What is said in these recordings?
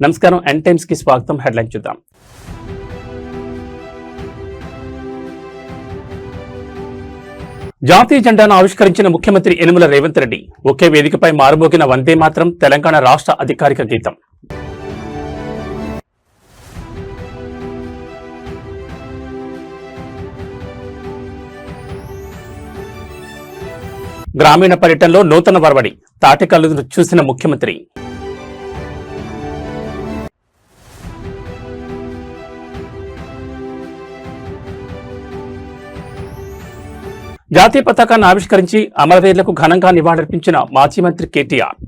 నమస్కారం, n times కి స్వాగతం. హెడ్లైన్ చూద్దాం. జాతీయ జెండాను ఆవిష్కరించిన ముఖ్యమంత్రి యనమల రేవంత్ రెడ్డి. ఒకే వేదికపై మారుమోగిన వందే మాతరం తెలంగాణ రాష్ట్ర అధికారిక గీతం. గ్రామీణ పర్యటనలో నూతన వరవడి, తాటికల్లును చూసిన ముఖ్యమంత్రి. జాతీయ పతాకాన్ని ఆవిష్కరించి అమరవీరులకు ఘనంగా నివాళులర్పించిన మాజీ మంత్రి కేటీఆర్.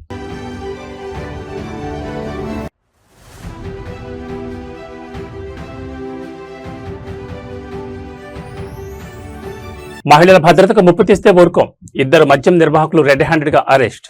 మహిళల భద్రతకు ముప్పు తెస్తే ఊరుకోం, 2 మద్యం నిర్వాహకులు రెడ్ హ్యాండెడ్ గా అరెస్ట్.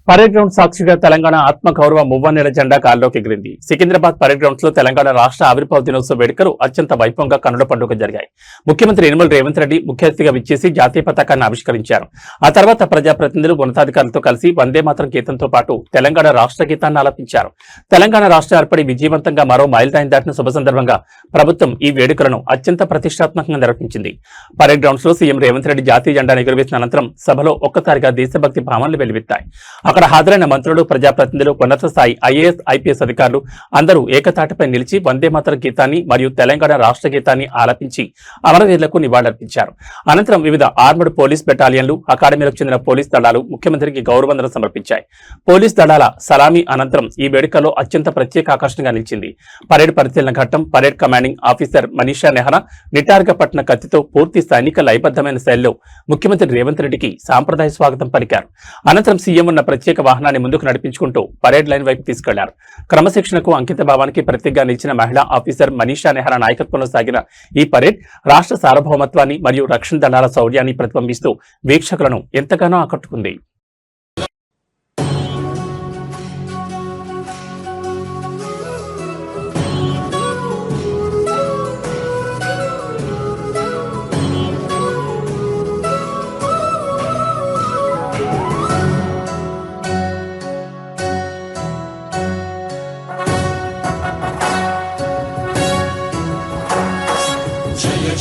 పరేడ్ గ్రౌండ్ సాక్షిగా తెలంగాణ ఆత్మగౌరవ మువ్వన్నెల జెండా గాల్లోకి ఎగిరింది. సికింద్రాబాద్ పరేడ్ గ్రౌండ్స్ లో తెలంగాణ రాష్ట్ర ఆవిర్భావ దినోత్సవ వేడుకలు అత్యంత వైభవంగా కన్నుల పండుగ జరిగాయి. ముఖ్యమంత్రి యనమల రేవంత్ రెడ్డి ముఖ్య అతిథిగా విచ్చేసి జాతీయ పతాకాన్ని ఆవిష్కరించారు. ఆ తర్వాత ప్రజాప్రతినిధులు, ఉన్నతాధికారులతో కలిసి వందే మాతరం గీతంతో పాటు తెలంగాణ రాష్ట్ర గీతాన్ని ఆలపించారు. తెలంగాణ రాష్ట్రం ఏర్పడి విజయవంతంగా మరో మైలురాయిని దాటిన శుభ సందర్భంగా ప్రభుత్వం ఈ వేడుకలను అత్యంత ప్రతిష్టాత్మకంగా నిర్వహించింది. పరేడ్ గ్రౌండ్స్ లో సీఎం రేవంత్ రెడ్డి జాతీయ జెండాను ఎగురవేసిన అనంతరం సభలో ఒక్కసారిగా దేశభక్తి భావనలు వెలువెత్తాయి. అక్కడ హాజరైన మంత్రులు, ప్రజాప్రతినిధులు, ఉన్నత స్థాయి ఐఏఎస్, ఐపీఎస్ అధికారులు అందరూ ఏకతాటిపై నిలిచి వందే మాతరం గీతాన్ని మరియు తెలంగాణ రాష్ట్ర గీతాన్ని ఆలపించి అమరవీరులకు నివాళులర్పించారు. అనంతరం వివిధ ఆర్మడ్ పోలీస్ బెటాలియన్లు, అకాడమీలకు చెందిన పోలీస్ దళాలు ముఖ్యమంత్రికి గౌరవవందనం సమర్పించాయి. పోలీస్ దళాల సలామీ అనంతరం ఈ వేడుకలో అత్యంత ప్రత్యేక ఆకర్షణగా నిలిచింది. పరేడ్ పరిశీలన ఘట్టం parade commanding officer Manisha Nehra నిటారుగా పట్టిన కత్తితో పూర్తి సైనిక లయబద్ధమైన శైలిలో ముఖ్యమంత్రి రేవంత్ రెడ్డికి సాంప్రదాయ స్వాగతం పలికారు. అనంతరం సీఎం ఉన్న ప్రత్యేక వాహనాన్ని ముందుకు నడిపించుకుంటూ పరేడ్ లైన్ వైపు తీసుకెళ్లారు. క్రమశిక్షణకు, అంకిత భావానికి ప్రతీకగా నిలిచిన మహిళా ఆఫీసర్ మనీషా నెహ్రా నాయకత్వంలో సాగిన ఈ పరేడ్ రాష్ట్ర సార్వభౌమత్వాన్ని మరియు రక్షణ దళాల శౌర్యాన్ని ప్రతిబింబిస్తూ వీక్షకులను ఎంతగానో ఆకట్టుకుంది.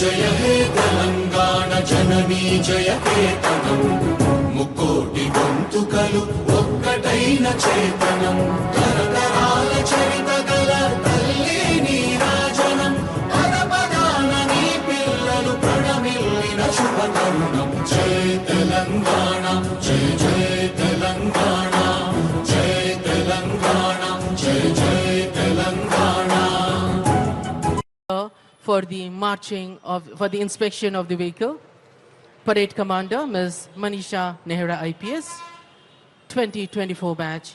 జయ హే తెలంగాణ జననీ జయ కేతనం, ముక్కోటి గొంతుకలు ఒక్కటైన చేతనం, తరతరాల చరిత గల తల్లి నీరాజనం, పదపదాన నీ పిల్లలు ప్రణమిల్లిన శుభతరుణం. జయ తెలంగాణ, జయ జయ తెలంగాణ, జయ తెలంగాణ, జయ జయ Telangana. For the inspection of the vehicle, Parade Commander Ms. Manisha Nehra IPS, 2024 batch.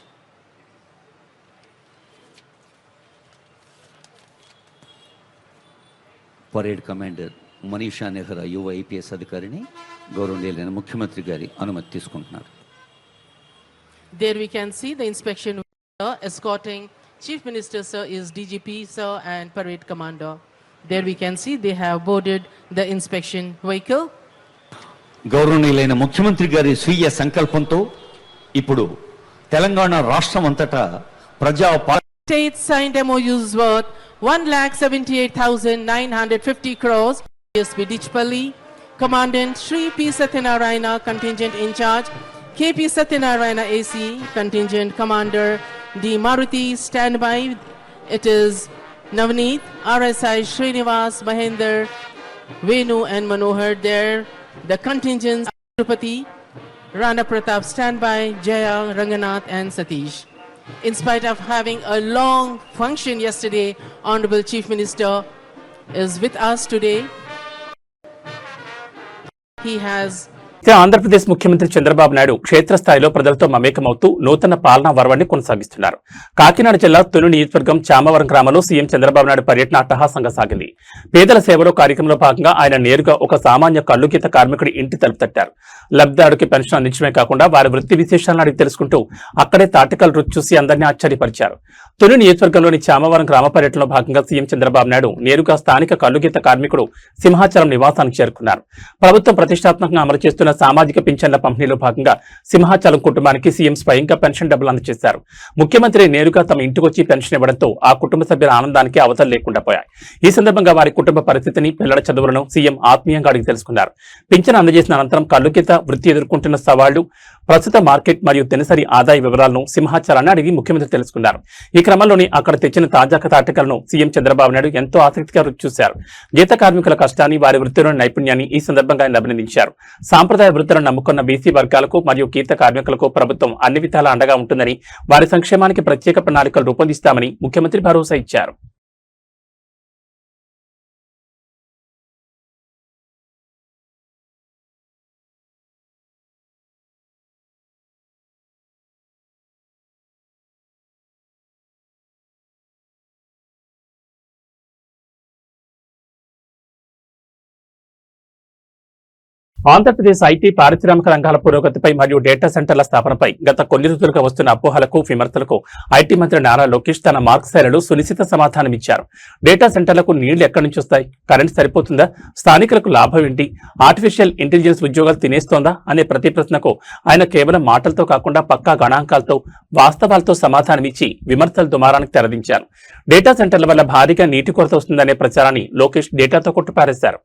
Parade commander Manisha Nehra యువ ఐపీఎస్ అధికారిని గౌరవనీయులైన ముఖ్యమంత్రి గారి అనుమతి తీసుకుంటున్నారు. There we can see the inspection escorting Chief Minister sir is DGP sir and Parade Commander. There we can see they have boarded the inspection vehicle. గౌరవనీయులైన ముఖ్యమంత్రి గారి స్వీయ సంకల్పంతో ఇప్పుడు తెలంగాణ రాష్ట్రం అంతటా ప్రజా States signed MOUs worth 1,78,950 crores. PSP Dichpalli, Commandant Shri P. Satyanarayana, Contingent in charge, KP Satyanarayana AC, Contingent Commander D. Maruti, standby. It is Navneet, RSI Srinivas, Mahendra, Venu and Manohar there. The contingents Tirupati, Rana Pratap standby, Jaya, Ranganath and Satish. In spite of having a long function yesterday, Honorable Chief Minister is with us today. He has Andhra Pradesh ముఖ్యమంత్రి చంద్రబాబు నాయుడు క్షేత్రస్థాయిలో ప్రజలతో మమేకమవుతూ నూతన పాలనా వరవడిని కొనసాగిస్తున్నారు. కాకినాడ జిల్లా తుని నియోజకవర్గం చామవరం గ్రామంలో CM Chandrababu Naidu పర్యటన అట్టహాసంగా సాగింది. పేదల సేవలో కార్యక్రమంలో భాగంగా ఆయన నేరుగా ఒక సామాన్య కల్లుగీత కార్మికుడి ఇంటి తలుపు తట్టారు. లబ్ధిదారుడికి పెన్షన్ అందించడమే కాకుండా వారి వృత్తి విశేషాలను అడిగి తెలుసుకుంటూ అక్కడే తాటికల్ రుచి చూసి అందరినీ ఆశ్చర్యపరిచారు. తుని నియోజకవర్గంలోని చామవరం గ్రామ పర్యటనలో భాగంగా సీఎం చంద్రబాబు నాయుడు నేరుగా స్థానిక కల్లుగీత కార్మికుడు సింహాచలం నివాసానికి చేరుకున్నారు. ప్రభుత్వం ప్రతిష్టాత్మకంగా అమలు చేస్తున్న సామాజిక పింఛన్ల పంపిణీలో భాగంగా సింహాచలం కుటుంబానికి సీఎం స్వయంగా పెన్షన్ డబ్బులు అందజేశారు. ముఖ్యమంత్రి నేరుగా తమ ఇంటికొచ్చి పెన్షన్ ఇవ్వడంతో ఆ కుటుంబ సభ్యుల ఆనందానికి అవతలు లేకుండా పోయాయి. ఈ సందర్భంగా వారి కుటుంబ పరిస్థితిని, పిల్లల చదువులను సీఎం ఆత్మీయంగా అడిగి తెలుసుకున్నారు. పింఛన్ అందజేసిన అనంతరం కల్లుగీత వృత్తి ఎదుర్కొంటున్న సవాళ్లు, ప్రస్తుత మార్కెట్ మరియు దినసరి ఆదాయ వివరాలను సింహాచలాన్ని అడిగి ముఖ్యమంత్రి తెలుసుకున్నారు. ఈ క్రమంలోనే అక్కడ తెచ్చిన తాజా తాటికలను సీఎం చంద్రబాబు నాయుడు ఎంతో ఆసక్తిగా రుచి చూశారు. గీత కార్మికుల కష్టాన్ని, వారి వృత్తిలోని నైపుణ్యాన్ని ఈ సందర్భంగా ఆయన అభినందించారు. సాంప్రదాయ వృత్తులను నమ్ముకున్న బీసీ వర్గాలకు మరియు గీత కార్మికులకు ప్రభుత్వం అన్ని విధాలా అండగా ఉంటుందని, వారి సంక్షేమానికి ప్రత్యేక ప్రణాళికలు రూపొందిస్తామని ముఖ్యమంత్రి భరోసా ఇచ్చారు. ఆంధ్రప్రదేశ్ ఐటీ పారిశ్రామిక రంగాల పురోగతిపై మరియు డేటా సెంటర్ల స్థాపనపై గత కొన్ని రోజులుగా వస్తున్న అపోహలకు, విమర్శలకు ఐటీ మంత్రి నారా లోకేష్ తన మార్క్ శైలిలో సునిశ్చిత సమాధానమిచ్చారు. డేటా సెంటర్లకు నీళ్లు ఎక్కడి నుంచి వస్తాయి? కరెంట్ సరిపోతుందా? స్థానికులకు లాభం ఏంటి? ఆర్టిఫిషియల్ ఇంటెలిజెన్స్ ఉద్యోగాలు తినేస్తోందా అనే ప్రతి ప్రశ్నకు ఆయన కేవలం మాటలతో కాకుండా పక్కా గణాంకాలతో, వాస్తవాలతో సమాధానమిచ్చి విమర్శల దుమారానికి తెరదించారు. డేటా సెంటర్ల వల్ల భారీగా నీటి కొరత వస్తుందనే ప్రచారాన్ని లోకేష్ డేటాతో కొట్టుపారేశారు.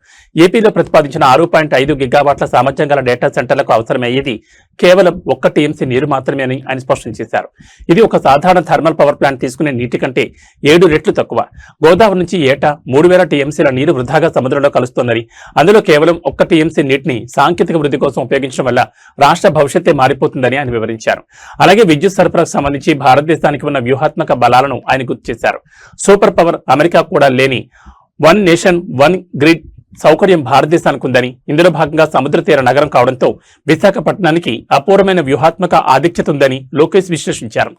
ఏపీలో ప్రతిపాదించిన 6.5 గిగావాట్ల సామర్థ్యం గల డేటా సెంటర్లకు అవసరమయ్యేది కేవలం 1 టీఎంసీ నీరు మాత్రమే అని ఆయన స్పష్టం చేశారు. ఇది ఒక సాధారణ థర్మల్ పవర్ ప్లాంట్ తీసుకునే నీటి కంటే 7 రెట్లు తక్కువ. గోదావరి నుంచి ఏటా 3000 టీఎంసీల నీరు వృధాగా సముద్రంలో కలుస్తోందని, అందులో కేవలం 1 టీఎంసీ నీటిని సాంకేతిక వృద్ధి కోసం ఉపయోగించడం వల్ల రాష్ట్ర భవిష్యత్తే మారిపోతుందని ఆయన వివరించారు. అలాగే విద్యుత్ సరఫరాకు సంబంధించి భారతదేశానికి ఉన్న వ్యూహాత్మక బలాలను ఆయన గుర్తు చేశారు. సూపర్ పవర్ అమెరికా కూడా లేని వన్ నేషన్ వన్ గ్రిడ్ సౌకర్యం భారతదేశానికి ఉందని, ఇందులో భాగంగా సముద్ర తీర నగరం కావడంతో విశాఖపట్నానికి అపూర్వమైన వ్యూహాత్మక ఆధిక్యత ఉందని లోకేష్ విశ్లేషించారు.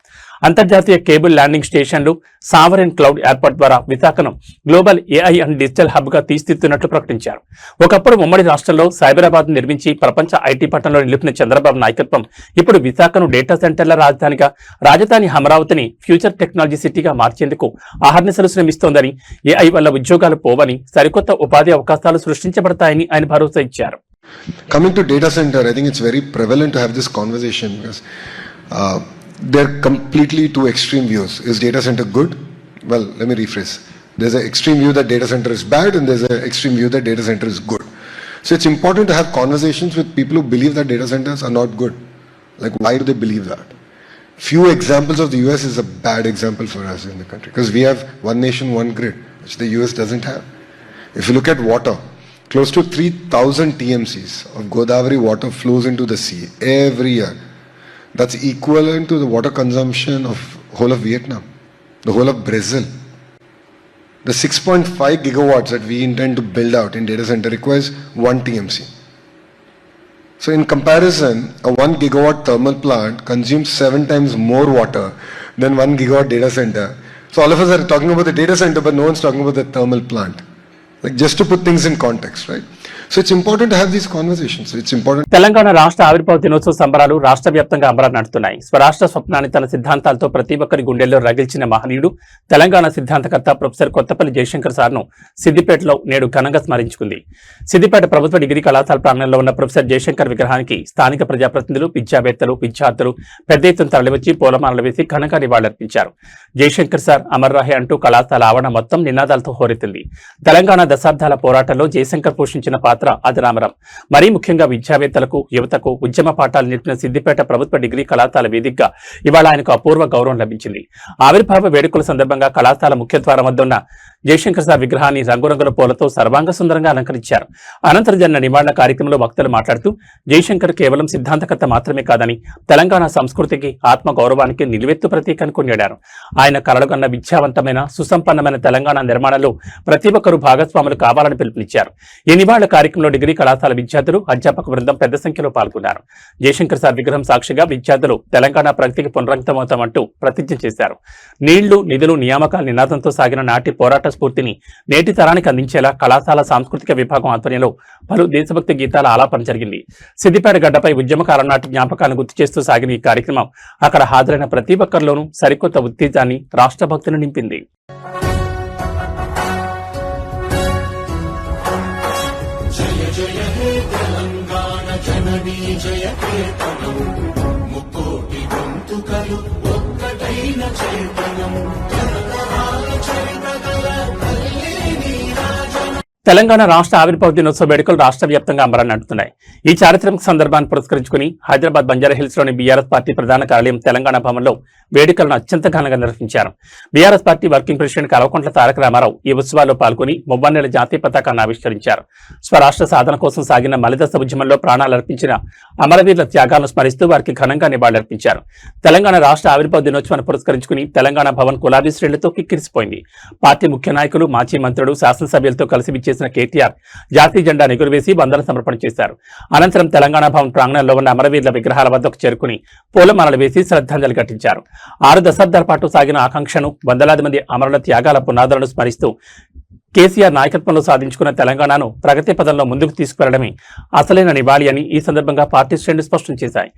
అంతర్జాతీయ కేబుల్ ల్యాండింగ్ స్టేషన్లు, సావరెన్ క్లౌడ్ ఏర్పాటు ద్వారా విశాఖను global AI and digital hub గా తీర్చిదిద్దుతున్నట్లు ప్రకటించారు. ఒకప్పుడు ఉమ్మడి రాష్ట్రంలో సైబరాబాద్ నిర్మించి ప్రపంచ ఐటీ పట్టణంలో నిలిపిన చంద్రబాబు నాయకత్వం ఇప్పుడు విశాఖను డేటా సెంటర్ల రాజధానిగా, రాజధాని అమరావతిని ఫ్యూచర్ టెక్నాలజీ సిటీగా మార్చేందుకు అహర్నిశలు శ్రమిస్తోందని, ఏఐ వల్ల ఉద్యోగాలు పోవని, సరికొత్త ఉపాధి అవకాశాలు సృష్టించబడతాయని ఆయన భరోసా ఇచ్చారు. Coming to data center, I think it's very prevalent to have this conversation because they're completely two extreme views. Is data center good? Well, let me rephrase. There's an extreme view that data center is bad and there's an extreme view that data center is good. So it's important to have conversations with people who believe that data centers are not good. Like, why do they believe that? Few examples of the US is a bad example for us in the country because we have one nation, one grid, which the US doesn't have. If you look at water, close to 3,000 TMCs of Godavari water flows into the sea every year. That's equivalent to the water consumption of whole of Vietnam, the whole of Brazil. The 6.5 gigawatts that we intend to build out in data center requires 1 TMC. So in comparison, a 1 gigawatt thermal plant consumes 7 times more water than 1 gigawatt data center. So all of us are talking about the data center, but no one's talking about the thermal plant. Like, just to put things in context, right? So it's important to have these conversations. It's important. Telangana రాష్ట్ర ఆవిర్భావ దినోత్సవ సంబరాలు రాష్ట్ర వ్యాప్తంగా అంబరాన్ని నడుస్తున్నాయి. స్వరాష్ట్ర స్వప్నాన్ని తన సిద్ధాంతాలతో ప్రతి ఒక్కరి గుండెల్లో రగిల్చిన మహనీయుడు తెలంగాణ సిద్ధాంతకర్త ప్రొఫెసర్ కొత్తపల్లి జయశంకర్ సార్ను సిద్దిపేటలో నేడు ఘనంగా స్మరించుకుంది. సిద్దిపేట ప్రభుత్వ డిగ్రీ కళాశాల ప్రాంగణంలో ఉన్న ప్రొఫెసర్ జయశంకర్ విగ్రహానికి స్థానిక ప్రజాప్రతినిధులు, విద్యావేత్తలు, విద్యార్థులు పెద్ద ఎత్తున తరలివచ్చి పూలమాలలు వేసి ఘనంగా నివాళులర్పించారు. జయశంకర్ సార్ అమర్ రహే అంటూ కళాశాల ఆవరణ మొత్తం నినాదాలతో హోరెత్తింది. తెలంగాణ దశాబ్దాల పోరాటంలో జయశంకర్ పోషించిన పాత్ర అజరామరం. మరీ ముఖ్యంగా విద్యావేత్తలకు, యువతకు ఉద్యమ పాఠాలు నేర్పిన సిద్దిపేట ప్రభుత్వ డిగ్రీ కళాశాల వేదికగా ఇవాళ ఆయనకు అపూర్వ గౌరవం లభించింది. ఆవిర్భావ వేడుకల సందర్భంగా కళాశాల ముఖ్యద్వారం వద్ద ఉన్న జయశంకర్ సార్ విగ్రహాన్ని రంగురంగుల పూలతో సర్వాంగ సుందరంగా అలంకరించారు. అనంతరం జరిగిన నివాళుల కార్యక్రమంలో వక్తలు మాట్లాడుతూ జయశంకర్ కేవలం సిద్ధాంతకర్త మాత్రమే కాదని తెలంగాణ సంస్కృతికి, ఆత్మ గౌరవానికి నిలువెత్తు ప్రతీక అని కొనియాడారు. ఆయన కలలుగన్న విద్యావంతమైన, సుసంపన్నమైన తెలంగాణ నిర్మాణంలో ప్రతి ఒక్కరూ భాగస్వాములు కావాలని పిలుపునిచ్చారు. ఈ నివాళుల కార్యక్రమంలో డిగ్రీ కళాశాల విద్యార్థులు, అధ్యాపక బృందం పెద్ద సంఖ్యలో పాల్గొన్నారు. జయశంకర్ సార్ విగ్రహం సాక్షిగా విద్యార్థులు తెలంగాణ ప్రగతికి పునరంకితమవుతామంటూ ప్రతిజ్ఞ చేశారు. నీళ్లు, నిధులు, నియామకాల నినాదంతో సాగిన నాటి పోరాట స్ఫూర్తిని నేటి తరానికి అందించేలా కళాశాల సాంస్కృతిక విభాగం ఆధ్వర్యంలో పలు దేశభక్తి గీతాల ఆలాపన జరిగింది. సిద్దిపేట గడ్డపై ఉద్యమకాలం నాటి జ్ఞాపకాలను గుర్తు చేస్తూ సాగిన ఈ కార్యక్రమం అక్కడ హాజరైన ప్రతి ఒక్కరిలోనూ సరికొత్త ఉత్తేజాన్ని, రాష్ట్ర భక్తిని నింపింది. జయ జయ హే తెలంగాణ జననీ జననీ జయ కేతనం ముక్కోటి గొంతుకలు ఒక్కటైన చేతనం తరతరాల చరిత గల తల్లి నీరాజనం. తెలంగాణ రాష్ట్ర ఆవిర్భావ దినోత్సవ వేడుకలు రాష్ట్ర వ్యాప్తంగా అంబరాన్ని అంటున్నాయి. ఈ చారిత్రక సందర్భాన్ని పురస్కరించుకుని హైదరాబాద్ బంజారాహిల్స్ లోని బీఆర్ఎస్ పార్టీ ప్రధాన కార్యాలయం తెలంగాణ భవన్లో వేడుకలను అత్యంత ఘనంగా నిర్వహించారు. BRS party working president Kalvakuntla Taraka Rama Rao ఈ ఉత్సవాల్లో పాల్గొని మువ్వన్నెల జాతీయ పతాకాన్ని ఆవిష్కరించారు. స్వరాష్ట్ర సాధన కోసం సాగిన మలిదశ ఉద్యమంలో ప్రాణాలర్పించిన అమరవీరుల త్యాగాలను స్మరిస్తూ వారికి ఘనంగా నివాళులర్పించారు. తెలంగాణ రాష్ట్ర ఆవిర్భావ దినోత్సవాన్ని పురస్కరించుకుని తెలంగాణ భవన్ గులాబీ శ్రేణులతో కిక్కిరిసిపోయింది. పార్టీ ముఖ్య నాయకులు, మాజీ మంత్రులు, శాసనసభ్యులతో కలిసి విచ్చేసిన కేటీఆర్ జాతీయ జెండాను ఎగురవేసి వందన సమర్పణ చేశారు. అనంతరం తెలంగాణ భవన్ ప్రాంగణంలో ఉన్న అమరవీరుల విగ్రహాల వద్దకు చేరుకుని పూలమాలలు వేసి శ్రద్ధాంజలి ఘటించారు. 6 దశాబ్దాల పాటు సాగిన ఆకాంక్షను, వందలాది మంది అమరుల త్యాగాల పునాదులను స్మరిస్తూ కేసీఆర్ నాయకత్వంలో సాధించుకున్న తెలంగాణను ప్రగతి పదంలో ముందుకు తీసుకువెళ్లడమే అసలైన నివాళి అని ఈ సందర్భంగా పార్టీ శ్రేణులు స్పష్టం చేశాయి.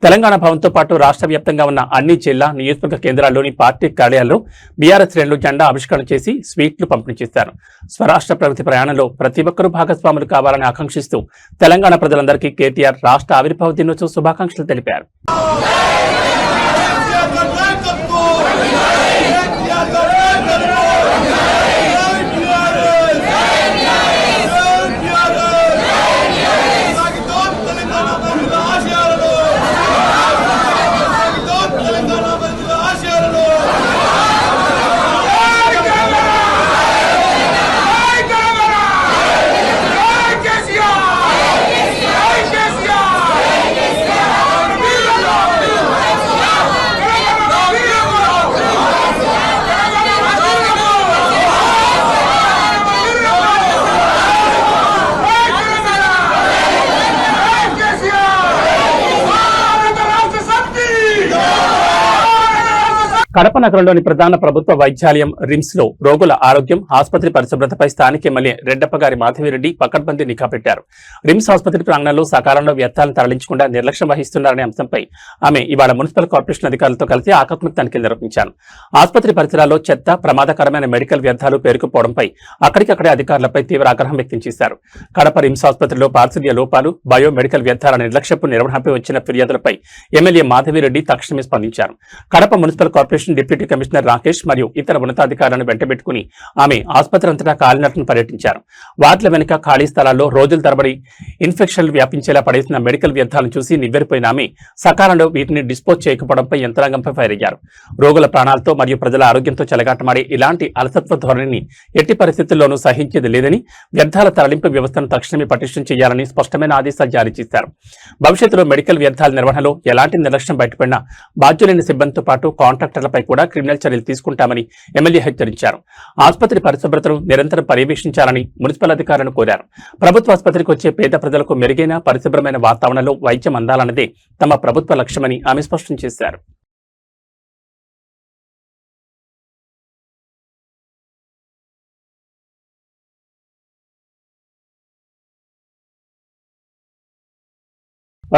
తెలంగాణ భవన్తో పాటు రాష్ట్ర వ్యాప్తంగా ఉన్న అన్ని జిల్లా, నియోజకవర్గ కేంద్రాల్లోని పార్టీ కార్యాలయాల్లో బీఆర్ఎస్ శ్రేణులు జెండా ఆవిష్కరణ చేసి స్వీట్లు పంపిణీ చేశారు. స్వరాష్ట్ర ప్రగతి ప్రయాణంలో ప్రతి ఒక్కరూ భాగస్వాములు కావాలని ఆకాంక్షిస్తూ తెలంగాణ ప్రజలందరికీ కేటీఆర్ రాష్ట్ర ఆవిర్భావ దినోత్సవ శుభాకాంక్షలు తెలిపారు. కడప నగరంలోని ప్రధాన ప్రభుత్వ వైద్యాలయం రిమ్స్ లో రోగుల ఆరోగ్యం, ఆసుపత్రి పరిశుభ్రతపై స్థానిక ఎమ్మెల్యే రెడ్డప్ప గారి మాధవిరెడ్డి పకడ్బందీ నిఘా పెట్టారు. రిమ్స్ ఆసుపత్రి ప్రాంగణంలో సకాలంలో వ్యర్థాలను తరలించకుండా నిర్లక్ష్యం వహిస్తున్నారనే అంశంపై ఆమె ఇవాళ మున్సిపల్ కార్పొరేషన్ అధికారులతో కలిసి ఆకస్మిక తనిఖీలు నిర్వహించారు. ఆసుపత్రి పరిసరాల్లో చెత్త, ప్రమాదకరమైన మెడికల్ వ్యర్థాలు పేరుకుపోవడంపై అక్కడికక్కడే అధికారులపై తీవ్ర ఆగ్రహం వ్యక్తం చేశారు. కడప రిమ్స్ ఆసుపత్రిలో పారిశుధ్య లోపాలు, బయో మెడికల్ వ్యర్థాల నిర్లక్ష్యపు నిర్వహణపై వచ్చిన ఫిర్యాదులపై ఎమ్మెల్యే మాధవిరెడ్డి తక్షణమే స్పందించారు. Kadapa municipal corporation deputy commissioner Rakesh మరియు ఇతర ఉన్నతాధికారులను వెంటబెట్టుకుని ఆమె ఆసుపత్రి అంతటా కాలినట్లను పర్యటించారు. వార్డుల వెనుక ఖాళీ స్థలాల్లో రోజుల తరబడి ఇన్ఫెక్షన్లు వ్యాపించేలా పడేసిన మెడికల్ వ్యర్థాలను చూసి నివ్వెరపోయిన ఆమె సకాలంలో వీటిని డిస్పోజ్ చేయకపోవడంపై యంత్రాంగంపై ఫైర్ అయ్యారు. రోగుల ప్రాణాలతో మరియు ప్రజల ఆరోగ్యంతో చెలగాటమాడే ఇలాంటి అలసత్వ ధోరణిని ఎట్టి పరిస్థితుల్లోనూ సహించేది లేదని, వ్యర్థాల తరలింపు వ్యవస్థను తక్షణమే పటిష్టం చేయాలని స్పష్టమైన ఆదేశాలు జారీ చేశారు. భవిష్యత్తులో మెడికల్ వ్యర్థాల నిర్వహణలో ఎలాంటి నిర్లక్ష్యం బయటపడినా బాధ్యులైన సిబ్బందితో పాటు కాంట్రాక్టర్లపై కూడా క్రిమినల్ చర్యలు తీసుకుంటామని ఎమ్మెల్యే హెచ్చరించారు. ఆసుపత్రి పరిశుభ్రతను నిరంతరం పర్యవేక్షించాలని మున్సిపల్ అధికారులను కోరారు. ప్రభుత్వ ఆసుపత్రికి వచ్చే పేద ప్రజలకు మెరుగైన, పరిశుభ్రమైన వాతావరణంలో వైద్యం అందాలన్నదే తమ ప్రభుత్వ లక్ష్యమని ఆమె స్పష్టం చేశారు.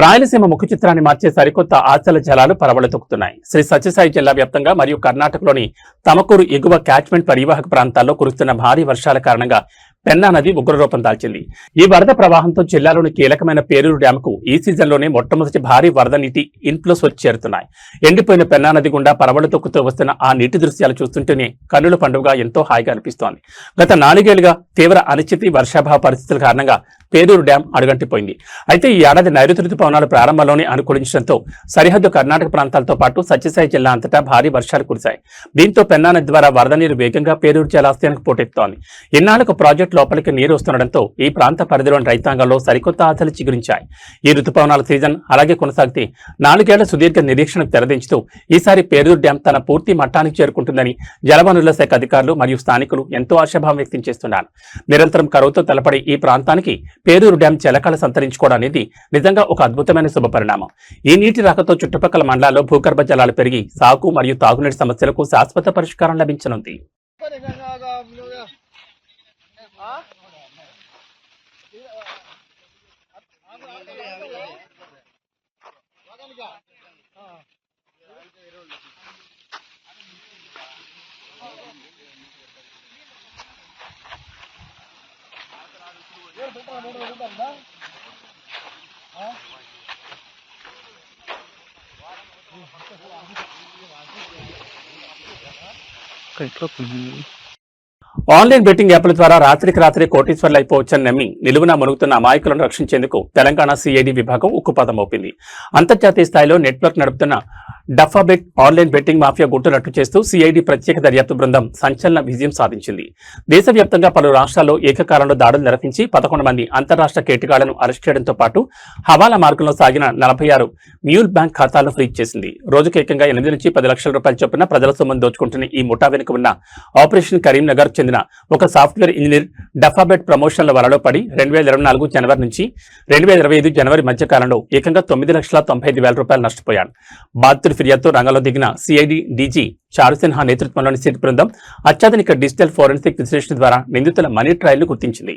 రాయలసీమ ముఖ చిత్రాన్ని మార్చే సరికొత్త ఆశల జలాలు పరవళ్లతొక్కుతున్నాయి. శ్రీ సత్యసాయి జిల్లా వ్యాప్తంగా మరియు కర్ణాటకలోని తమకూరు ఎగువ క్యాచ్మెంట్ పరివాహక ప్రాంతాల్లో కురుస్తున్న భారీ వర్షాల కారణంగా పెన్నా నది ఉగ్రరూపం దాల్చింది. ఈ వరద ప్రవాహంతో జిల్లాలోని కీలకమైన పేరూరు డ్యాంకు ఈ సీజన్లోనే మొట్టమొదటి భారీ వరద నీటి ఇన్ఫ్లోస్ వచ్చి చేరుతున్నాయి. ఎండిపోయిన పెన్నా నది గుండా పరవళ్లు తొక్కుతూ వస్తున్న ఆ నీటి దృశ్యాలు చూస్తుంటేనే కన్నుల పండుగ ఎంతో హాయిగా అనిపిస్తోంది. గత 4 ఏళ్లుగా తీవ్ర అనిశ్చితి, వర్షాభావ పరిస్థితుల కారణంగా పేరూరు డ్యాం అడుగంటిపోయింది. అయితే ఈ ఏడాది నైరుతి రుతుపవనాలు ప్రారంభంలోనే అనుకూలించడంతో సరిహద్దు కర్ణాటక ప్రాంతాలతో పాటు సత్యసాయి జిల్లా అంతటా భారీ వర్షాలు కురిశాయి. దీంతో పెన్నా నది ద్వారా వరద నీరు వేగంగా పేరూరు జలాశయానికి పోటెత్తోంది. ఇన్నాళ్లకు ప్రాజెక్టు లోపలికి నీరు వస్తుండటంతో ఈ ప్రాంత పరిధిలోని రైతాంగంలో సరికొత్త ఆశలు చిగురించాయి. ఈ రుతుపవనాల సీజన్ అలాగే కొనసాగితే 4 ఏళ్ల సుదీర్ఘ నిరీక్షణకు తెరదించుతూ ఈసారి పేరూరు డ్యాం తన పూర్తి మట్టానికి చేరుకుంటుందని జలవనరుల శాఖ అధికారులు మరియు స్థానికులు ఎంతో ఆశాభావం వ్యక్తం చేస్తున్నారు. నిరంతరం కరువుతో తలపడి ఈ ప్రాంతానికి పేరూరు డ్యాం జలకళ సంతరించుకోవడం అనేది నిజంగా ఒక అద్భుతమైన శుభ పరిణామం. ఈ నీటి రాకతో చుట్టుపక్కల మండలాల్లో భూగర్భ జలాలు పెరిగి సాగు మరియు తాగునీటి సమస్యలకు శాశ్వత పరిష్కారం లభించనుంది. ఆన్లైన్ బెట్టింగ్ యాప్ల ద్వారా రాత్రికి రాత్రి కోటీశ్వర్లు అయిపోవచ్చని నమ్మి నిలువున మునుగుతున్న అమాయకులను రక్షించేందుకు తెలంగాణ సిఐడి విభాగం ఉక్కుపాదం మోపింది. అంతర్జాతీయ స్థాయిలో నెట్వర్క్ నడుపుతున్న డఫాబెట్ ఆన్లైన్ బెట్టింగ్ మాఫియా గుట్టురట్టు చేస్తూ సిఐడి ప్రత్యేక దర్యాప్తు బృందం సంచలన విజయం సాధించింది. దేశవ్యాప్తంగా పలు రాష్ట్రాల్లో ఏకకాలంలో దాడులు నిర్వహించి 11 మంది అంతరాష్ట్ర కేటుగాళ్లను అరెస్ట్ చేయడంతో పాటు హవాలా మార్గంలో సాగిన 46 మ్యూల్ బ్యాంక్ ఖాతాలను ఫ్రీజ్ చేసింది. రోజుకు ఏకంగా 8 నుంచి 10 లక్షల రూపాయల చొప్పున ప్రజల సొమ్మును దోచుకుంటున్న ఈ ముఠా వెనుక ఉన్న ఆపరేషన్ కరీంనగర్ చెందిన ఒక సాఫ్ట్వేర్ ఇంజనీర్ డఫాబెట్ ప్రమోషన్ల వలలో పడి 2024 జనవరి నుంచి 2025 జనవరి మధ్య కాలంలో ఏకంగా 9,95,000 రూపాయలు నష్టపోయాడు. బాధితుడి ఫిర్యాదుతో రంగంలో దిగిన సిఐడి డీజీ చారుసిన్హా నేతృత్వంలోని సిట్ బృందం అత్యాధునిక డిజిటల్ ఫోరెన్సిక్ విశ్లేషణ ద్వారా నిందితుల మనీ ట్రయల్ ను గుర్తించింది.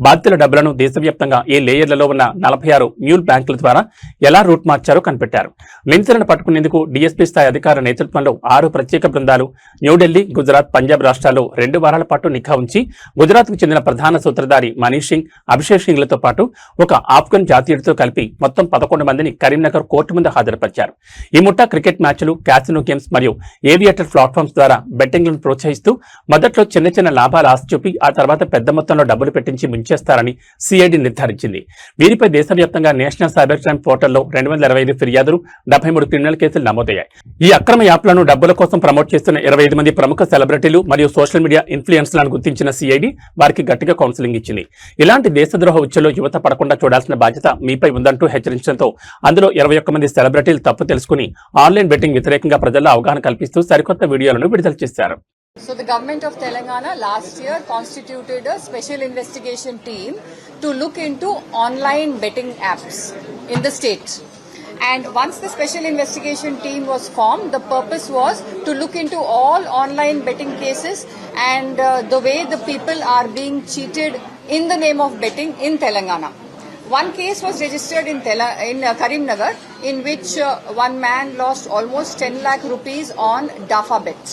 బాధితుల డబ్బులను దేశవ్యాప్తంగా ఏ లేయర్లలో ఉన్న 46 మ్యూల్ బ్యాంకుల ద్వారా ఎలా రూట్ మార్చారో కనిపెట్టారు. నిందితులను పట్టుకునేందుకు డీఎస్పీ స్థాయి అధికార నేతృత్వంలో 6 ప్రత్యేక బృందాలు న్యూఢిల్లీ, గుజరాత్, పంజాబ్ రాష్ట్రాల్లో 2 వారాల పాటు నిఘా ఉంచి గుజరాత్కు చెందిన ప్రధాన సూత్రధారి మనీష్ సింగ్, అభిషేక్ సింగ్లతో పాటు ఒక ఆఫ్ఘన్ జాతీయుడితో కలిపి మొత్తం 11 మందిని కరీంనగర్ కోర్టు ముందు హాజరుపరిచారు. ఈ ముఠా క్రికెట్ మ్యాచ్లు, క్యాసినో గేమ్స్ మరియు ఏవియేటర్ ప్లాట్ఫామ్స్ ద్వారా బెట్టింగ్లను ప్రోత్సహిస్తూ మొదట్లో చిన్న చిన్న లాభాలు ఆశ చూపి ఆ తర్వాత పెద్ద మొత్తంలో డబ్బులు పెట్టించి ముంచేస్తారని సిఐడి నిర్ధారించింది. వీరిపై దేశవ్యాప్తంగా నేషనల్ సైబర్ క్రైమ్ పోర్టల్లో 225 ఫిర్యాదులు, 73 క్రిమినల్ కేసులు నమోదయ్యాయి. ఈ అక్రమ యాప్లను డబ్బుల కోసం ప్రమోట్ చేస్తున్న 25 మంది ప్రముఖ సెలబ్రిటీలు మరియు సోషల్ మీడియా ఇన్ఫ్లుయెన్సర్లను గుర్తించిన సిఐడి వారికి గట్టిగా కౌన్సిలింగ్ ఇచ్చింది. ఇలాంటి దేశద్రోహ ఉచ్చులో యువత పడకుండా చూడాల్సిన బాధ్యత మీపై ఉందంటూ హెచ్చరించడంతో అందులో 21 మంది సెలబ్రిటీలు తప్పు తెలుసుకుని ఆన్లైన్ బెట్టింగ్ వ్యతిరేకంగా ప్రజల్లో అవగాహన కల్పిస్తూ సరికొత్త వీడియోలను విడుదల చేశారు. So the government of Telangana last year constituted a special investigation team to look into online betting apps in the state. And once the special investigation team was formed, the purpose was to look into all online betting cases and the way the people are being cheated in the name of betting in Telangana. One case was registered in Karimnagar, in which one man lost almost 10 lakh rupees on Dafabet.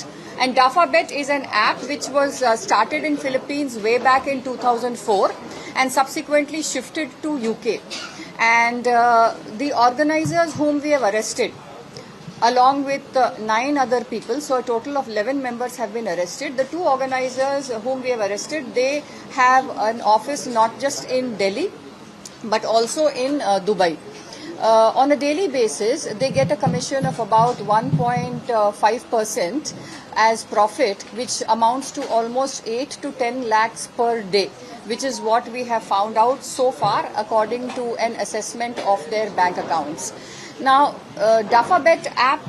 And Dafabet is an app which was started in Philippines way back in 2004 and subsequently shifted to UK. And the organizers whom we have arrested, along with 9 other people, so a total of 11 members have been arrested. The 2 organizers whom we have arrested, they have an office not just in Delhi, but also in Dubai. On a daily basis, they get a commission of about 1.5% as profit, which amounts to almost 8 to 10 lakhs per day, which is what we have found out so far according to an assessment of their bank accounts. Now, Dafabet app,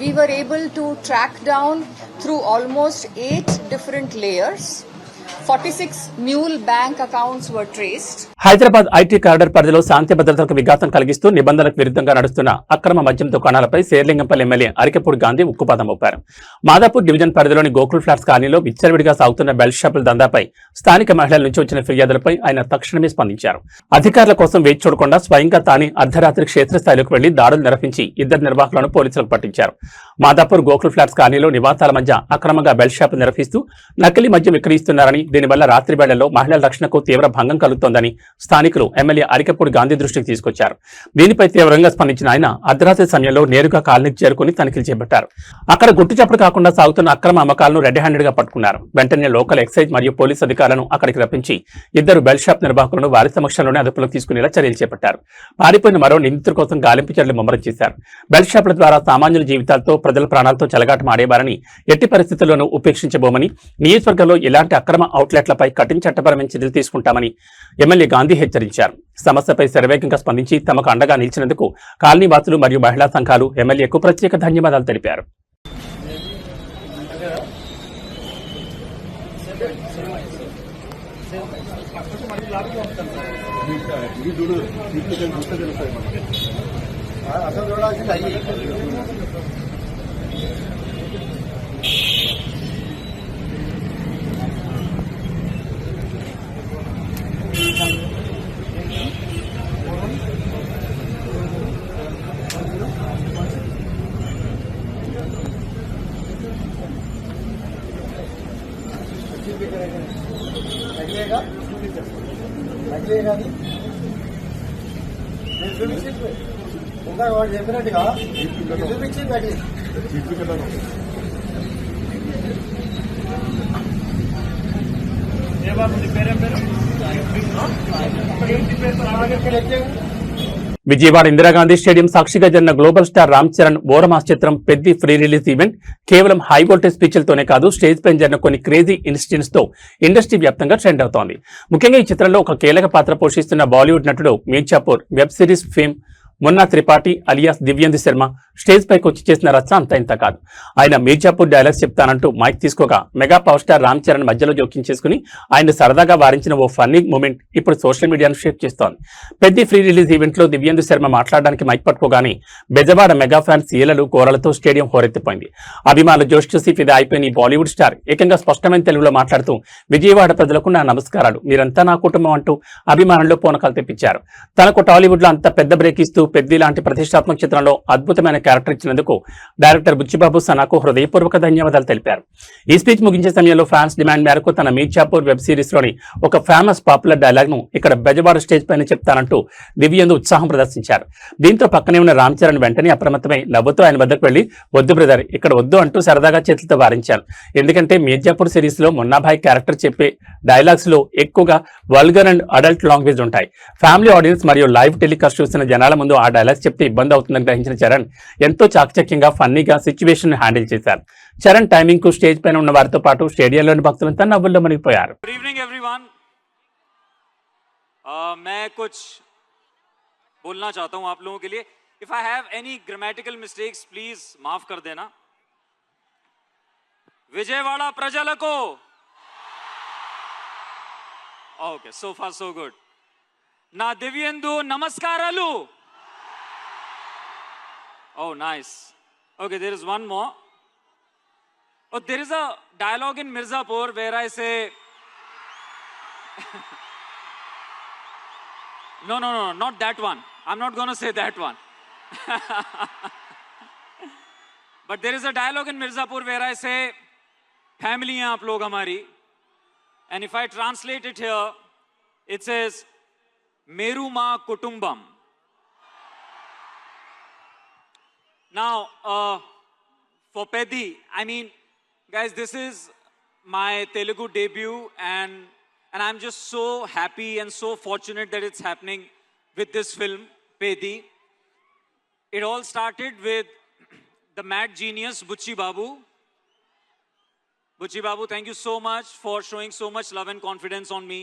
we were able to track down through almost 8 different layers. 46 mule bank accounts were traced. Hyderabad IT corridor పరిధిలో శాంతి భద్రతలకు విఘాతం కలిగిస్తూ నిబంధనలకు విరుద్ధంగా నడుస్తున్న అక్రమ మద్యం దుకాణాలపై Serilingampally MLA Arikepudi Gandhi ఉక్కుపాదం మోపారు. మాదాపూర్ డివిజన్ పరిధిలోని గోకుల్ ఫ్లాట్స్ కాలనీలో విచ్చలవిడిగా సాగుతున్న బెల్ట్ షాపుల దందాపై స్థానిక మహిళల నుంచి వచ్చిన ఫిర్యాదులపై ఆయన తక్షణమే స్పందించారు. అధికారుల కోసం వేచి చూడకుండా స్వయంగా తానే అర్ధరాత్రి క్షేత్రస్థాయిలోకి వెళ్లి దాడులు నిర్వహించి 2 నిర్వాహకులను పోలీసులకు పట్టించారు. మాదాపూర్ గోకుల్ ఫ్లాట్స్ కాలనీలో నివాసాల మధ్య అక్రమంగా బెల్ట్ షాపులు నిర్వహిస్తూ నకిలీ మద్యం విక్రయిస్తున్నారని, దీనివల్ల రాత్రి వేళల్లో మహిళల రక్షణకు తీవ్ర భంగం కలుగుతోందని స్థానికులు ఎమ్మెల్యే అరికెపూడి గాంధీ దృష్టికి తీసుకొచ్చారు. దీనిపై తీవ్రంగా స్పందించిన ఆయన అర్ధరాత్రి సమయంలో నేరుగా కాలనీకి చేరుకుని తనిఖీలు చేపట్టారు. అక్కడ గుట్టుచప్పుడు కాకుండా సాగుతున్న అక్రమ అమ్మకాలను రెడ్ హ్యాండెడ్ గా పట్టుకున్నారు. వెంటనే లోకల్ ఎక్సైజ్ మరియు పోలీసు అధికారులను అక్కడికి రప్పించి 2 బెల్ట్ షాప్ నిర్వాహకులను వారి సమక్షంలోనే అదుపులోకి తీసుకునేలా చర్యలు చేపట్టారు. పారిపోయిన మరో నిందితుల కోసం గాలింపు చర్యలు ముమ్మరం చేశారు. బెల్ట్ షాపుల ద్వారా సామాన్యుల జీవితాలతో, ప్రజల ప్రాణాలతో చెలగాటం ఆడేవారని ఎట్టి పరిస్థితుల్లోనూ ఉపేక్షించబోమని, నియోజకవర్గంలో ఇలాంటి అక్రమ అవుట్లెట్లపై కఠిన చట్టపరమైన చర్యలు తీసుకుంటామని ఎమ్మెల్యే గాంధీ హెచ్చరించారు. సమస్యపై శరవేగంగా స్పందించి తమకు అండగా నిలిచినందుకు కాలనీ వాసులు మరియు మహిళా సంఘాలు ఎమ్మెల్యేకు ప్రత్యేక ధన్యవాదాలు తెలిపారు. విజయవాడ ఇందిరాగాంధీ స్టేడియం సాక్షిగా జరిగిన గ్లోబల్ స్టార్ రామ్ చరణ్ ఓరమాస్ చిత్రం పెద్ది ఫ్రీ రిలీజ్ ఈవెంట్ కేవలం హై వోల్టేజ్ స్పీచ్లతోనే కాదు, స్టేజ్ పైన జరిగిన కొన్ని క్రేజీ ఇన్సిడెంట్స్ తో ఇండస్ట్రీ వ్యాప్తంగా ట్రెండ్ అవుతోంది. ముఖ్యంగా ఈ చిత్రంలో ఒక కీలక పాత్ర పోషిస్తున్న బాలీవుడ్ నటుడు Mirzapur web series fame Munna Tripathi alias Divyendu Sharma stage పైకి వచ్చి చేసిన రచ్చ అంత ఇంత కాదు. ఆయన మీర్జాపూర్ డైలాగ్స్ చెప్తానంటూ మైక్ తీసుకోగా mega power star Ram Charan మధ్యలో జోక్యం చేసుకుని ఆయన సరదాగా వారించిన ఓ ఫన్నీ మూమెంట్ ఇప్పుడు సోషల్ మీడియాను షేర్ చేస్తోంది. పెద్ద ఫ్రీ రిలీజ్ ఈవెంట్ లో దివ్యేందు శర్మ మాట్లాడడానికి మైక్ పట్టుకోగానే బెజవాడ మెగా ఫ్యాన్స్ ఈలలు కోరలతో స్టేడియం హోరెత్తిపోయింది. అభిమానులు జోష్ చూసి ఫిదా అయిపోయిన ఈ బాలీవుడ్ స్టార్ ఏకంగా స్పష్టమైన తెలుగులో మాట్లాడుతూ విజయవాడ ప్రజలకు నా నమస్కారాలు, మీరంతా నా కుటుంబం అంటూ అభిమానుల్లో పూనకాలు తెప్పించారు. తనకు టాలీవుడ్ లో అంత పెద్ద బ్రేక్ ఇస్తూ పెద్ది లాంటి ప్రతిష్టాత్మక చిత్రంలో అద్భుతమైన క్యారెక్టర్ ఇచ్చినందుకు డైరెక్టర్ బుచ్చిబాబు సనాకు హృదయపూర్వక ధన్యవాదాలు తెలిపారు. ఈ స్పీచ్ ముగించే సమయంలో ఫ్యాన్స్ డిమాండ్ మేరకు తన మీర్జాపూర్ వెబ్ సిరీస్ లోని ఒక ఫేమస్ పాపులర్ డైలాగ్ ను ఇక్కడ బెజవాడ స్టేజ్ పైన చెప్తానంటూ దివ్యేందు ఉత్సాహం ప్రదర్శించారు. దీంతో పక్కనే ఉన్న రామ్ చరణ్ వెంటనే అప్రమత్తమై నవ్వుతూ ఆయన వద్దకు వెళ్లి వద్దు బ్రదర్ ఇక్కడ వద్దు అంటూ సరదాగా చేతులతో వారించారు. ఎందుకంటే మీర్జాపూర్ సిరీస్ లో మున్నాభాయ్ క్యారెక్టర్ చెప్పే డైలాగ్స్ లో ఎక్కువగా వల్గర్ అండ్ అడల్ట్ లాంగ్వేజ్ ఉంటాయి. ఫ్యామిలీ ఆడియన్స్ మరియు లైవ్ టెలికాస్ట్ చూసిన జనాల ముందు ఆ డైలాగ్స్ చెప్తే ఇబ్బంది అవుతుందని గ్రహించిన చరణ్ ఎంతో చాకచక్యంగా ఫన్నీగా సిచ్యువేషన్ హ్యాండిల్ చేశారు. చరణ్ టైమింగ్ కు స్టేజ్ పైన ఉన్న వారితో పాటు స్టేడియంలోని భక్తులంతా నవ్వుల్లో మునిగిపోయారు. Good evening everyone. मैं कुछ बोलना चाहता हूं आप लोगों के लिए. If I have any grammatical mistakes please माफ कर देना. विजयवाड़ा प्रजलको. Okay, so far so good. ना Dibyendu नमस्कारालु. Oh, nice. Okay, there is one more. Oh, there is a dialogue in Mirzapur where I say, no, not that one. I'm not going to say that one. But there is a dialogue in Mirzapur where I say, family hain aap log hamari. And if I translate it here, it says, Meru ma kutumbam. Now, for Peddi, I mean, guys, this is my Telugu debut, and I'm just so happy and so fortunate that it's happening with this film, Peddi. It all started with the mad genius, Bucci Babu. Bucci Babu, thank you so much for showing so much love and confidence on me.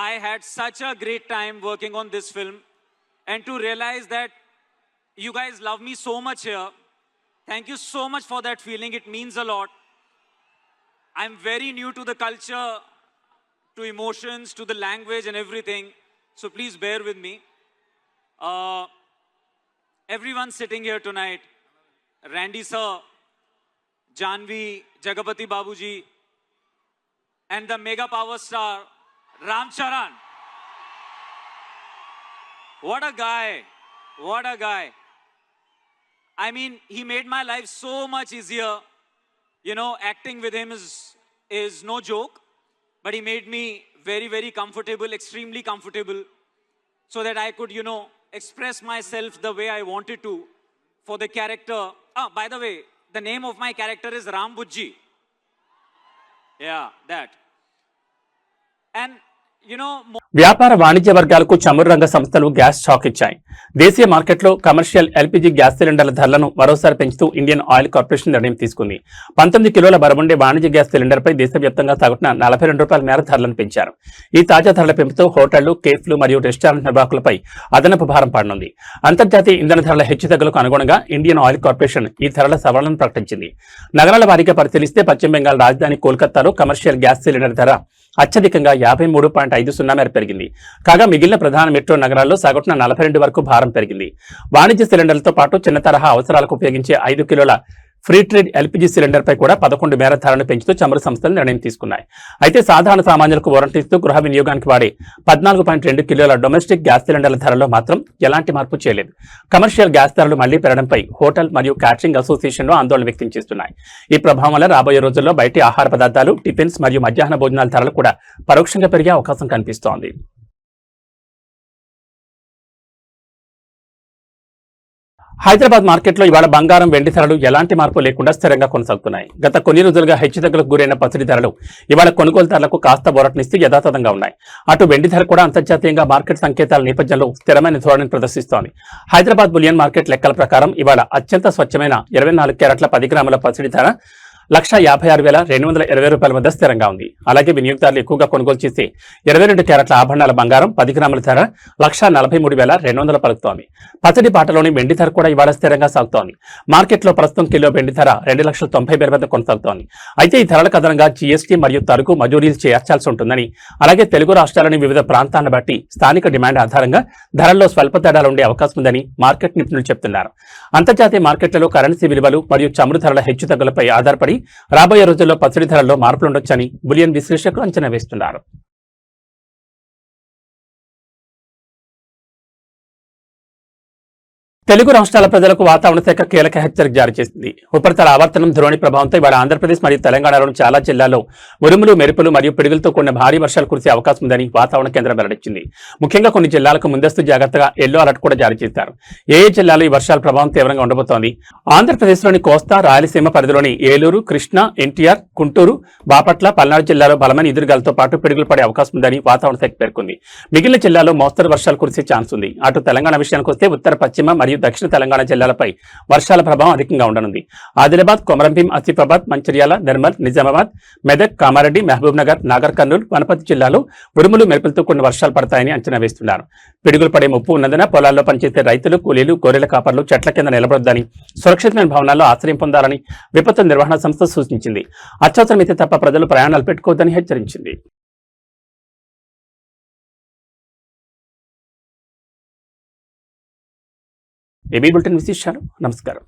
I had such a great time working on this film, and to realize that you guys love me so much here. Thank you so much for that feeling. It means a lot. I'm very new to the culture, to emotions, to the language and everything. So please bear with me. Everyone sitting here tonight, Randy sir, Janvi, Jagapati Babuji, and the mega power star, Ram Charan. What a guy. What a guy. I mean, he made my life so much easier. You know, acting with him is no joke, but he made me very, very comfortable, extremely comfortable, so that I could, you know, express myself the way I wanted to for the character. Oh, by the way, the name of my character is Ram Bujji. Yeah, that. And, you know, వ్యాపార వాణిజ్య వర్గాలకు చమురు రంగ సంస్థలు gas shock ఇచ్చాయి. దేశీయ మార్కెట్లో commercial LPG gas సిలిండర్ల ధరలను మరోసారి పెంచుతూ ఇండియన్ ఆయిల్ కార్పొరేషన్ నిర్ణయం తీసుకుంది. 19 కిలోల బరువుండే వాణిజ్య గ్యాస్ సిలిండర్పై దేశవ్యాప్తంగా సగటున ₹42 మేర ధరలను పెంచారు. ఈ తాజా ధరల పెంపుతో హోటళ్లు, కేఫ్లు మరియు రెస్టారెంట్ నిర్వాహకులపై అదనపు భారం పడనుంది. అంతర్జాతీయ ఇంధన ధరల హెచ్చుతగ్గులకు అనుగుణంగా ఇండియన్ ఆయిల్ కార్పొరేషన్ ఈ ధరల సవరణను ప్రకటించింది. నగరాల వారీగా పరిశీలిస్తే పశ్చిమ బెంగాల్ రాజధాని కోల్కతాలో కమర్షియల్ గ్యాస్ సిలిండర్ ధర అత్యధికంగా 53.50 మేర పెరిగింది. కాగా మిగిలిన ప్రధాన మెట్రో నగరాల్లో సగటున 42 వరకు భారం పెరిగింది. వాణిజ్య సిలిండర్లతో పాటు చిన్న తరహా అవసరాలకు ఉపయోగించే 5 కిలోల ఫ్రీ ట్రేడ్ ఎల్పీజీ సిలిండర్ పై కూడా 11 మేర ధరను పెంచుతూ చమురు సంస్థలు నిర్ణయం తీసుకున్నాయి. అయితే సాధారణ సామాన్యులకు వారంటీస్తూ గృహ వినియోగానికి వాడే 14.2 కిలోల డొమెస్టిక్ గ్యాస్ సిలిండర్ల ధరలో మాత్రం ఎలాంటి మార్పు చేయలేదు. కమర్షియల్ గ్యాస్ ధరలు మళ్లీ పెరగడంపై హోటల్ మరియు క్యాటరింగ్ అసోసియేషన్లు ఆందోళన వ్యక్తం చేస్తున్నాయి. ఈ ప్రభావం వల్ల రాబోయే రోజుల్లో బయటి ఆహార పదార్థాలు, టిఫిన్స్ మరియు మధ్యాహ్న భోజనాల ధరలు కూడా పరోక్షంగా పెరిగే అవకాశం కనిపిస్తోంది. హైదరాబాద్ మార్కెట్లో ఇవాళ బంగారం వెండి ధరలు ఎలాంటి మార్పు లేకుండా స్థిరంగా కొనసాగుతున్నాయి. గత కొన్ని రోజులుగా హెచ్చుతగ్గులకు గురైన పసిడి ధరలు ఇవాళ కొనుగోలుదారులకు కాస్త ఊరటనిస్తూ యథాతథంగా ఉన్నాయి. అటు వెండి ధర కూడా అంతర్జాతీయంగా మార్కెట్ సంకేతాల నేపథ్యంలో స్థిరమైన ధోరణిని ప్రదర్శిస్తోంది. హైదరాబాద్ బులియన్ మార్కెట్ లెక్కల ప్రకారం ఇవాళ అత్యంత స్వచ్ఛమైన 24 క్యారెట్ల 10 గ్రాముల పసిడి ధర 1,56,220 రూపాయల వద్ద స్థిరంగా ఉంది. అలాగే వినియోగదారులు ఎక్కువగా కొనుగోలు చేసే 22 క్యారెట్ల ఆభరణాల బంగారం 10 గ్రాముల ధర 1,43,200 పలుకుతోంది. పసిడి బాటలోని వెండి ధర కూడా ఇవాళ స్థిరంగా సాగుతోంది. మార్కెట్లో ప్రస్తుతం కిలో వెండి ధర 2,90,000 వద్ద కొనసాగుతోంది. అయితే ఈ ధరలకు అదనంగా జీఎస్టీ మరియు తరుగు మజూరీలు చేర్చాల్సి ఉంటుందని, అలాగే తెలుగు రాష్ట్రాలని వివిధ ప్రాంతాలను బట్టి స్థానిక డిమాండ్ ఆధారంగా ధరల్లో స్వల్ప తేడాలు ఉండే అవకాశం ఉందని మార్కెట్ నిపుణులు చెబుతున్నారు. అంతర్జాతీయ మార్కెట్లలో కరెన్సీ విలువలు మరియు చమురు ధరల హెచ్చుతగ్గులపై ఆధారపడి రాబోయే రోజుల్లో పసిడి ధరల్లో మార్పులుండొచ్చని బులియన్ విశ్లేషకులు అంచనా వేస్తున్నారు. తెలుగు రాష్ట్రాల ప్రజలకు వాతావరణ శాఖ కీలక హెచ్చరిక జారీ చేసింది. ఉపరితల ఆవర్తనం ధోరణి ప్రభావంతో ఇవాళ ఆంధ్రప్రదేశ్ మరియు తెలంగాణలోని చాలా జిల్లాల్లో ఉరుములు, మెరుపులు మరియు పిడుగులతో కూడిన భారీ వర్షాలు కురిసే అవకాశం ఉందని వాతావరణ కేంద్రం వెల్లడించింది. ముఖ్యంగా కొన్ని జిల్లాలకు ముందస్తు జాగ్రత్తగా ఎల్లో అలర్ట్ కూడా జారీ చేశారు. ఏ జిల్లాలో ఈ వర్షాల ప్రభావం తీవ్రంగా ఉండబోతోంది? ఆంధ్రప్రదేశ్లోని కోస్తా, రాయలసీమ పరిధిలోని ఏలూరు, కృష్ణా, ఎన్టీఆర్, గుంటూరు, బాపట్ల, పల్నాడు జిల్లాలో బలమైన ఎదురుగాలతో పాటు పిడుగులు పడే అవకాశం ఉందని వాతావరణ శాఖ పేర్కొంది. మిగిలిన జిల్లాలో మోస్తరు వర్షాలు కురిసే ఛాన్స్ ఉంది. అటు తెలంగాణ విషయానికి వస్తే ఉత్తర, పశ్చిమ మరియు దక్షిణ తెలంగాణ జిల్లాలపై వర్షాల ప్రభావం అధికంగా ఉండనుంది. ఆదిలాబాద్, కొమరంభీం, ఆసిఫాబాద్, మంచిర్యాల, నిర్మల్, నిజామాబాద్, మెదక్, కామారెడ్డి, మహబూబ్ నగర్, నాగర్ కర్నూలు, వనపర్తి జిల్లాలో ఉరుములు, మెరుపులతో కూడిన వర్షాలు పడతాయని అంచనా వేస్తున్నారు. పిడుగులు పడే ముప్పు ఉన్నందున పొలాల్లో పనిచేసే రైతులు, కూలీలు, గొర్రెల కాపర్లు చెట్ల కింద నిలబడొద్దని, సురక్షితమైన భవనాల్లో ఆశ్రయం పొందాలని విపత్తు నిర్వహణ సంస్థ సూచించింది. అత్యవసరమైతే తప్ప ప్రజలు ప్రయాణాలు పెట్టుకోవద్దని హెచ్చరించింది. ఏబీ బులెటిన్ విశేషాలు. నమస్కారం.